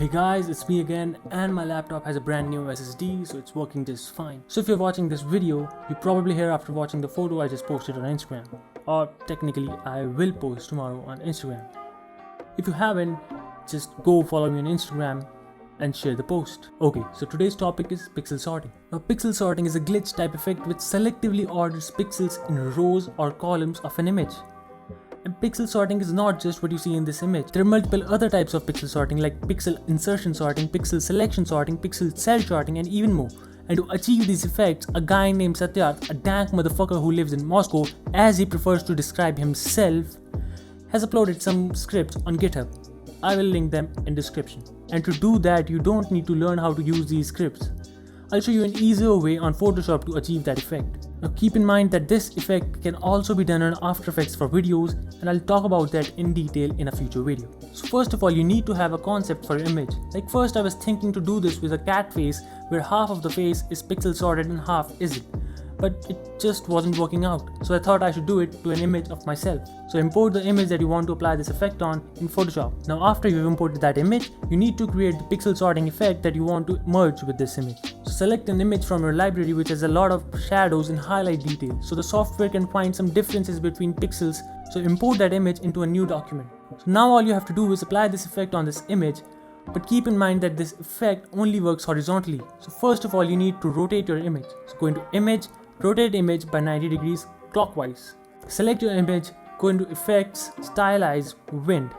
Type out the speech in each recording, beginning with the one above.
Hey guys, it's me again, and my laptop has a brand new SSD, so it's working just fine. So if you're watching this video, you're probably here after watching the photo I just posted on Instagram. Or technically, I will post tomorrow on Instagram. If you haven't, just go follow me on Instagram and share the post. Okay, so today's topic is pixel sorting. Now pixel sorting is a glitch type effect which selectively orders pixels in rows or columns of an image. And pixel sorting is not just what you see in this image. There are multiple other types of pixel sorting like pixel insertion sorting, pixel selection sorting, pixel cell sorting, and even more. And to achieve these effects, a guy named Satya, a dank motherfucker who lives in Moscow, as he prefers to describe himself, has uploaded some scripts on GitHub. I will link them in description. And to do that, you don't need to learn how to use these scripts. I'll show you an easier way on Photoshop to achieve that effect. Now keep in mind that this effect can also be done on After Effects for videos, and I'll talk about that in detail in a future video. So first of all, you need to have a concept for your image. Like first I was thinking to do this with a cat face where half of the face is pixel sorted and half isn't. But it just wasn't working out, so I thought I should do it to an image of myself. So import the image that you want to apply this effect on in Photoshop. Now after you've imported that image, you need to create the pixel sorting effect that you want to merge with this image. So select an image from your library which has a lot of shadows and highlight details, so the software can find some differences between pixels. So import that image into a new document. So now all you have to do is apply this effect on this image, but keep in mind that this effect only works horizontally. So first of all, you need to rotate your image. So go into Image, rotate image by 90 degrees clockwise. Select your image, go into Effects, Stylize, Wind.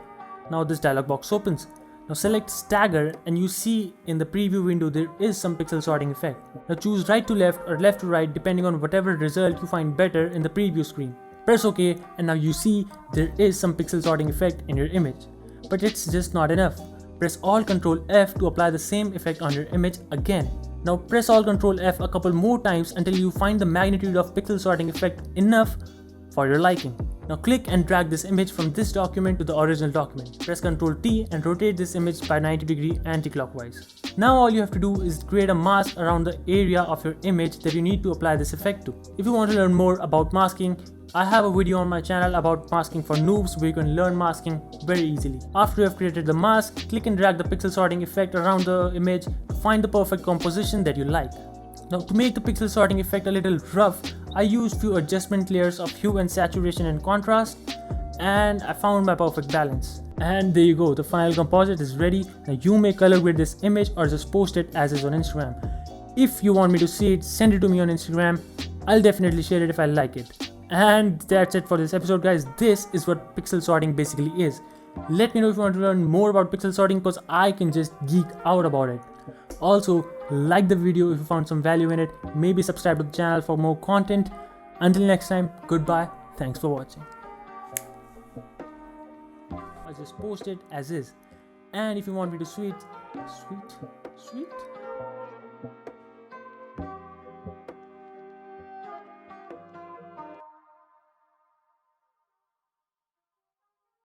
Now this dialog box opens. Now select Stagger and you see in the preview window there is some pixel sorting effect. Now choose right to left or left to right depending on whatever result you find better in the preview screen. Press OK and now you see there is some pixel sorting effect in your image. But it's just not enough. Press Alt Ctrl F to apply the same effect on your image again. Now press Alt Ctrl F a couple more times until you find the magnitude of pixel sorting effect enough for your liking. Now click and drag this image from this document to the original document. Press Ctrl T and rotate this image by 90 degree anti-clockwise. Now all you have to do is create a mask around the area of your image that you need to apply this effect to. If you want to learn more about masking, I have a video on my channel about masking for noobs where you can learn masking very easily. After you have created the mask, click and drag the pixel sorting effect around the image to find the perfect composition that you like. Now to make the pixel sorting effect a little rough, I used few adjustment layers of hue and saturation and contrast, and I found my perfect balance. And there you go, the final composite is ready. Now you may color grade this image or just post it as is on Instagram. If you want me to see it, send it to me on Instagram. I'll definitely share it if I like it. And that's it for this episode, guys. This is what pixel sorting basically is. Let me know if you want to learn more about pixel sorting because I can just geek out about it. Also, like the video if you found some value in it. Maybe subscribe to the channel for more content. Until next time, goodbye. Thanks for watching. I just post it as is. And if you want me to sweet.